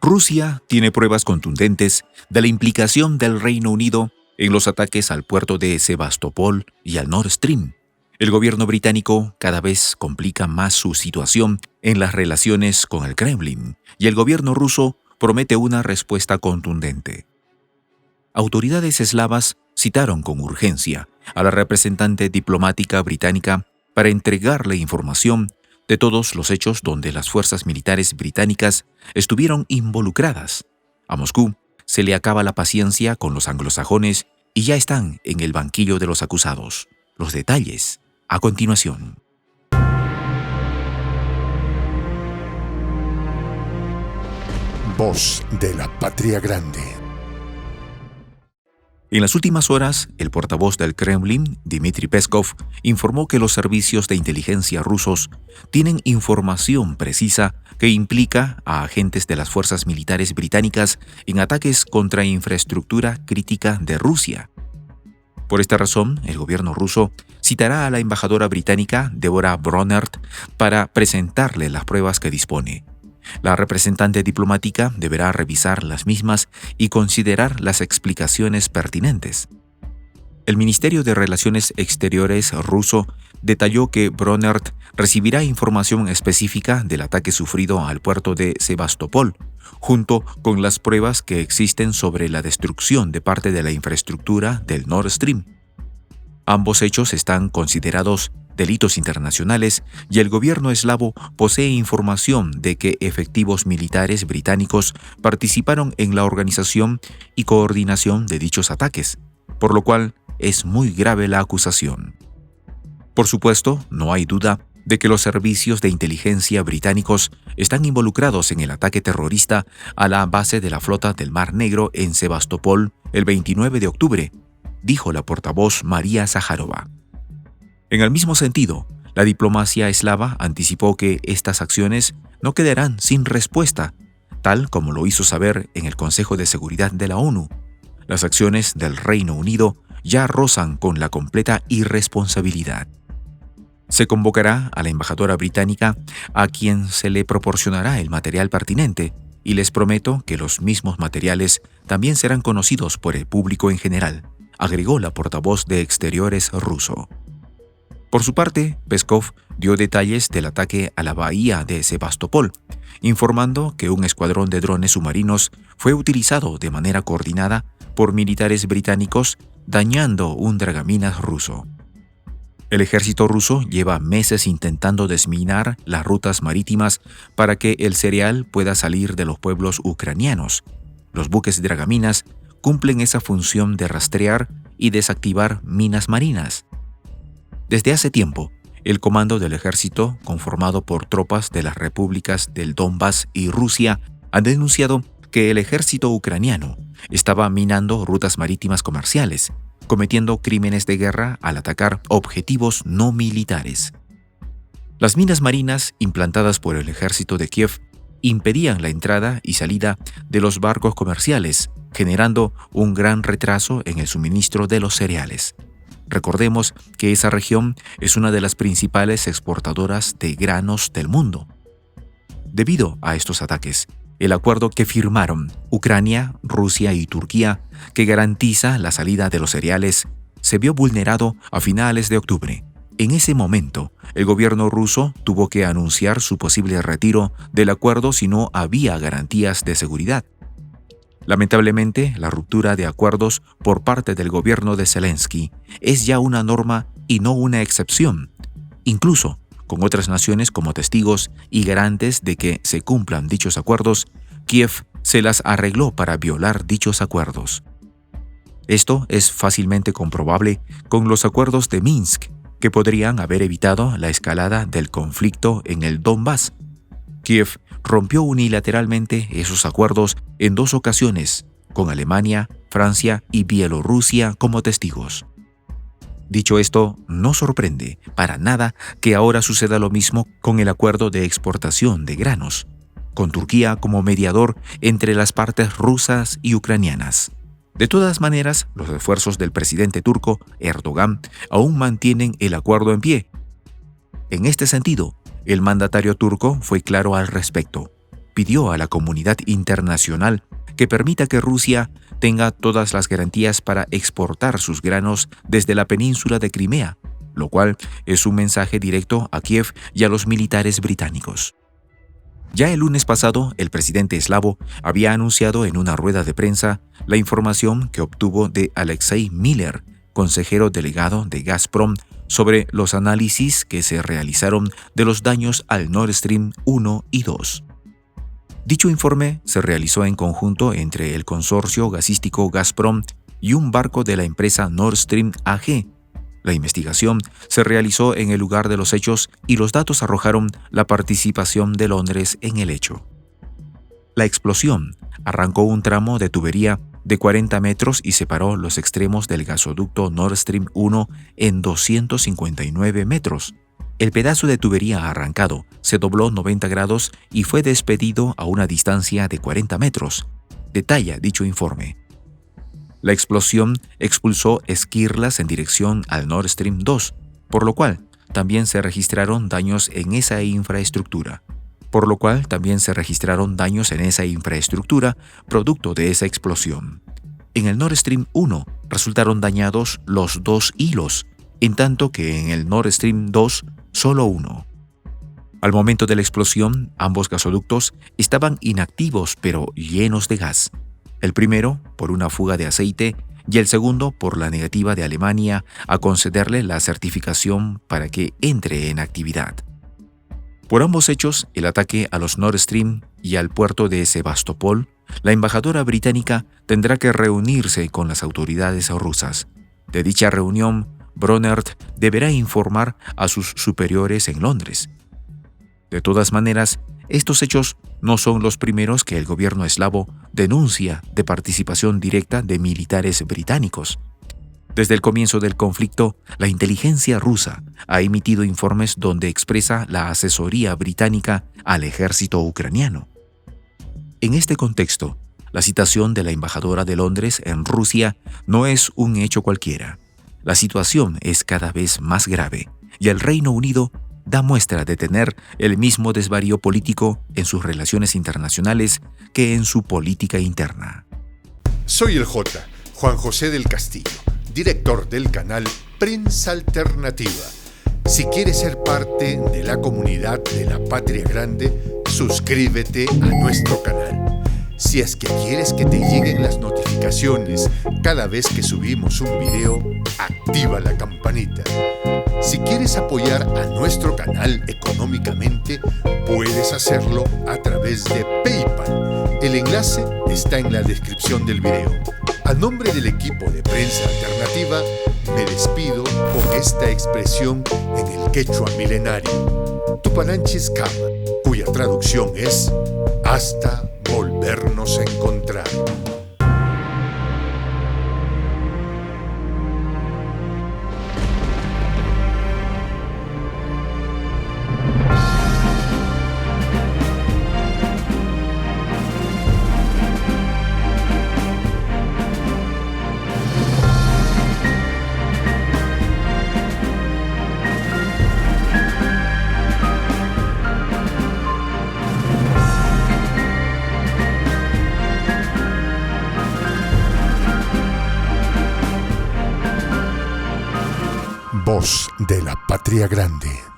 Rusia tiene pruebas contundentes de la implicación del Reino Unido en los ataques al puerto de Sebastopol y al Nord Stream. El gobierno británico cada vez complica más su situación en las relaciones con el Kremlin y el gobierno ruso promete una respuesta contundente. Autoridades eslavas citaron con urgencia a la representante diplomática británica para entregarle información de todos los hechos donde las fuerzas militares británicas estuvieron involucradas. A Moscú se le acaba la paciencia con los anglosajones y ya están en el banquillo de los acusados. Los detalles a continuación. Voz de la Patria Grande. En las últimas horas, el portavoz del Kremlin, Dmitry Peskov, informó que los servicios de inteligencia rusos tienen información precisa que implica a agentes de las fuerzas militares británicas en ataques contra infraestructura crítica de Rusia. Por esta razón, el gobierno ruso citará a la embajadora británica Deborah Bronert para presentarle las pruebas que dispone. La representante diplomática deberá revisar las mismas y considerar las explicaciones pertinentes. El Ministerio de Relaciones Exteriores ruso detalló que Bronert recibirá información específica del ataque sufrido al puerto de Sebastopol, junto con las pruebas que existen sobre la destrucción de parte de la infraestructura del Nord Stream. Ambos hechos están considerados delitos internacionales y el gobierno eslavo posee información de que efectivos militares británicos participaron en la organización y coordinación de dichos ataques, por lo cual es muy grave la acusación. Por supuesto, no hay duda de que los servicios de inteligencia británicos están involucrados en el ataque terrorista a la base de la flota del Mar Negro en Sebastopol el 29 de octubre, dijo la portavoz María Zaharova. En el mismo sentido, la diplomacia eslava anticipó que estas acciones no quedarán sin respuesta, tal como lo hizo saber en el Consejo de Seguridad de la ONU. Las acciones del Reino Unido ya rozan con la completa irresponsabilidad. Se convocará a la embajadora británica, a quien se le proporcionará el material pertinente, y les prometo que los mismos materiales también serán conocidos por el público en general, agregó la portavoz de Exteriores ruso. Por su parte, Peskov dio detalles del ataque a la bahía de Sebastopol, informando que un escuadrón de drones submarinos fue utilizado de manera coordinada por militares británicos, dañando un dragaminas ruso. El ejército ruso lleva meses intentando desminar las rutas marítimas para que el cereal pueda salir de los pueblos ucranianos. Los buques dragaminas cumplen esa función de rastrear y desactivar minas marinas. Desde hace tiempo, el comando del ejército, conformado por tropas de las repúblicas del Donbass y Rusia, han denunciado que el ejército ucraniano estaba minando rutas marítimas comerciales, cometiendo crímenes de guerra al atacar objetivos no militares. Las minas marinas implantadas por el ejército de Kiev impedían la entrada y salida de los barcos comerciales, generando un gran retraso en el suministro de los cereales. Recordemos que esa región es una de las principales exportadoras de granos del mundo. Debido a estos ataques, el acuerdo que firmaron Ucrania, Rusia y Turquía, que garantiza la salida de los cereales, se vio vulnerado a finales de octubre. En ese momento, el gobierno ruso tuvo que anunciar su posible retiro del acuerdo si no había garantías de seguridad. Lamentablemente, la ruptura de acuerdos por parte del gobierno de Zelensky es ya una norma y no una excepción, incluso con otras naciones como testigos y garantes de que se cumplan dichos acuerdos. Kiev se las arregló para violar dichos acuerdos. Esto es fácilmente comprobable con los acuerdos de Minsk, que podrían haber evitado la escalada del conflicto en el Donbass. Kiev rompió unilateralmente esos acuerdos en 2 ocasiones, con Alemania, Francia y Bielorrusia como testigos. Dicho esto, no sorprende para nada que ahora suceda lo mismo con el acuerdo de exportación de granos, con Turquía como mediador entre las partes rusas y ucranianas. De todas maneras, los esfuerzos del presidente turco, Erdogan, aún mantienen el acuerdo en pie. En este sentido, el mandatario turco fue claro al respecto. pidió a la comunidad internacional que permita que Rusia tenga todas las garantías para exportar sus granos desde la península de Crimea, lo cual es un mensaje directo a Kiev y a los militares británicos. Ya el lunes pasado, el presidente eslavo había anunciado en una rueda de prensa la información que obtuvo de Alexei Miller, consejero delegado de Gazprom, sobre los análisis que se realizaron de los daños al Nord Stream 1 y 2. Dicho informe se realizó en conjunto entre el consorcio gasístico Gazprom y un barco de la empresa Nord Stream AG. La investigación se realizó en el lugar de los hechos y los datos arrojaron la participación de Londres en el hecho. La explosión arrancó un tramo de tubería de 40 metros y separó los extremos del gasoducto Nord Stream 1 en 259 metros. El pedazo de tubería arrancado se dobló 90 grados y fue despedido a una distancia de 40 metros, detalla dicho informe. La explosión expulsó esquirlas en dirección al Nord Stream 2, por lo cual también se registraron daños en esa infraestructura. Producto de esa explosión. En el Nord Stream 1 resultaron dañados los 2 hilos, en tanto que en el Nord Stream 2 solo uno. Al momento de la explosión, ambos gasoductos estaban inactivos pero llenos de gas. El primero por una fuga de aceite y el segundo por la negativa de Alemania a concederle la certificación para que entre en actividad. Por ambos hechos, el ataque a los Nord Stream y al puerto de Sebastopol, la embajadora británica tendrá que reunirse con las autoridades rusas. De dicha reunión, Bronert deberá informar a sus superiores en Londres. De todas maneras, estos hechos no son los primeros que el gobierno eslavo denuncia de participación directa de militares británicos. Desde el comienzo del conflicto, la inteligencia rusa ha emitido informes donde expresa la asesoría británica al ejército ucraniano. En este contexto, la citación de la embajadora de Londres en Rusia no es un hecho cualquiera. La situación es cada vez más grave y el Reino Unido da muestra de tener el mismo desvarío político en sus relaciones internacionales que en su política interna. Soy el Juan José del Castillo, director del canal Prensa Alternativa. Si quieres ser parte de la comunidad de la Patria Grande, suscríbete a nuestro canal. Si es que quieres que te lleguen las notificaciones cada vez que subimos un video, activa la campanita. Si quieres apoyar a nuestro canal económicamente, puedes hacerlo a través de PayPal. El enlace está en la descripción del video. A nombre del equipo de Prensa Alternativa, me despido con esta expresión en el quechua milenario, Tupananchis Kama, cuya traducción es hasta volvernos a encontrar. Voz de la Patria Grande.